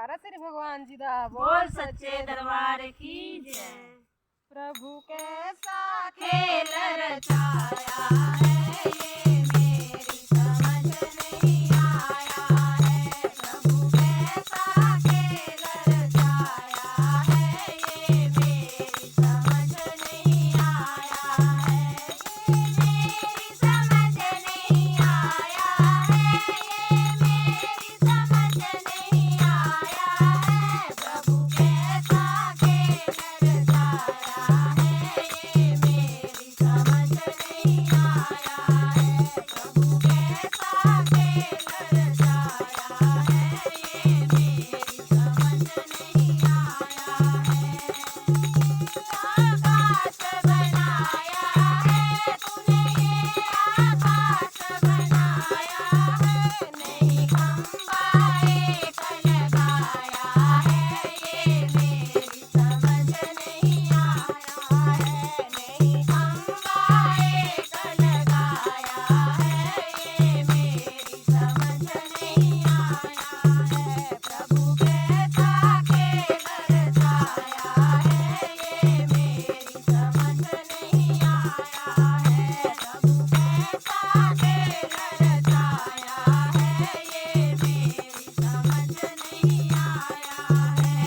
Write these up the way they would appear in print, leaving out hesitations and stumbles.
जयकारा श्री भगवान जी दा बोल सच्चे दरबार की जय। प्रभु कैसा खेल रचाया है ये मेरी समझ नहीं आया है। प्रभु कैसा खेल रचाया है ये मेरी समझ नहीं आया है। ये मेरी समझ नहीं आया है। ये मेरी समझ नहीं आया है। प्रभु कैसा खेल रचाया है ये मेरी समझ नहीं आया है। प्रभु कैसा खेल रचाया है ये मेरी समझ नहीं आया है। आकाश बनाया है तूने ये आकाश बनाया है। नहीं खंबा एक लगाया है ये मेरी समझ नहीं आया है। नहीं खंबा एक लगाया है ये मेरी समझ नहीं आया है। प्रभु कैसा खेल रचाया है ये मेरी समझ नहीं आया है। प्रभु कैसा खेल रचाया है ये मेरी समझ नहीं आया है।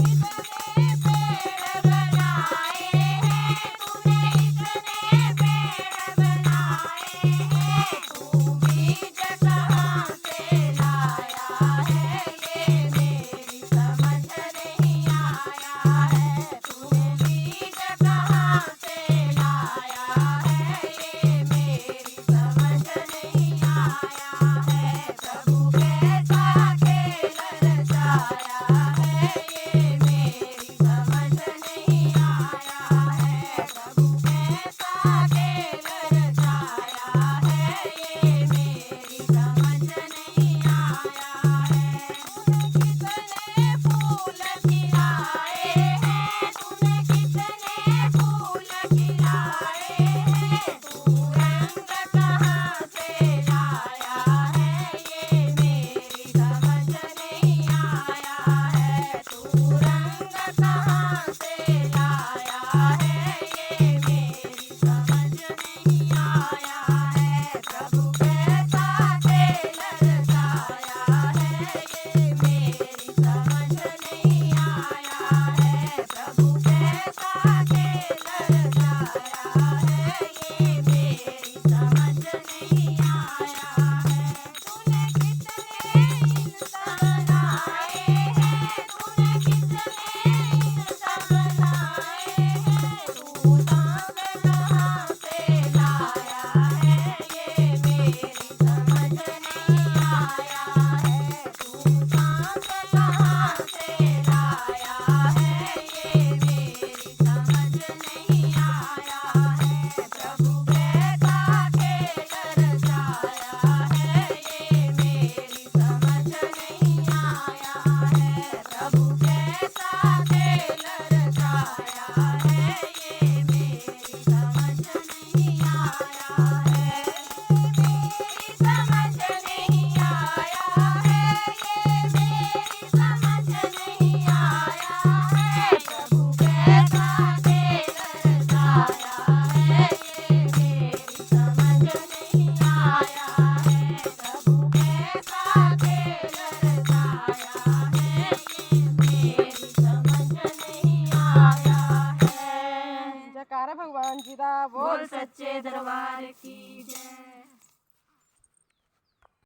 इतने पेड़ बनाए हैं तूने इतने पेड़ बनाए हैं। तू बीज कहाँ से लाया है ये मेरी समझ नहीं आया है। तूने बीज कहाँ से लाया है ये मेरी समझ नहीं आया है। प्रभु कैसा खेल रचाया है ये मेरी समझ नहीं आया है। प्रभु कैसा खेल रचाया है ये मेरी समझ नहीं आया है। तूने कितने फूल खिलाए हैं तूने कितने फूल खिलाए हैं। तू रंग कहाँ से लाया है ये मेरी समझ नहीं आया है। तू रंग कहाँ से लाया है ये मेरी समझ नहीं आया है। प्रभु कैसा खेल रचाया है ये मेरी समझ नहीं आया है। प्रभु कैसा खेल रचाया है ये मेरी समझ नहीं आया है। तूने कितने इंसान आए हैं तूने कितने इंसान बनाए हैं। तू सांप कहाँ से लाया है ये मेरी समझ नहीं आया है। तू सांप कहाँ से लाया है ये मेरी समझ नहीं आया है। प्रभु कैसा खेल रचाया है ये मेरी समझ नहीं आया है। प्रभु कैसा खेल रचाया है ये मेरी समझ नहीं आया है। मेरी समझ नहीं आया है ये मेरी समझ नहीं आया है। प्रभु कैसा खेल रचाया है ये मेरी समझ नहीं आया है। प्रभु कैसा खेल रचाया है ये मेरी समझ नहीं आया है। जयकारा भगवान जी दा बोल सच्चे दरबार की जय।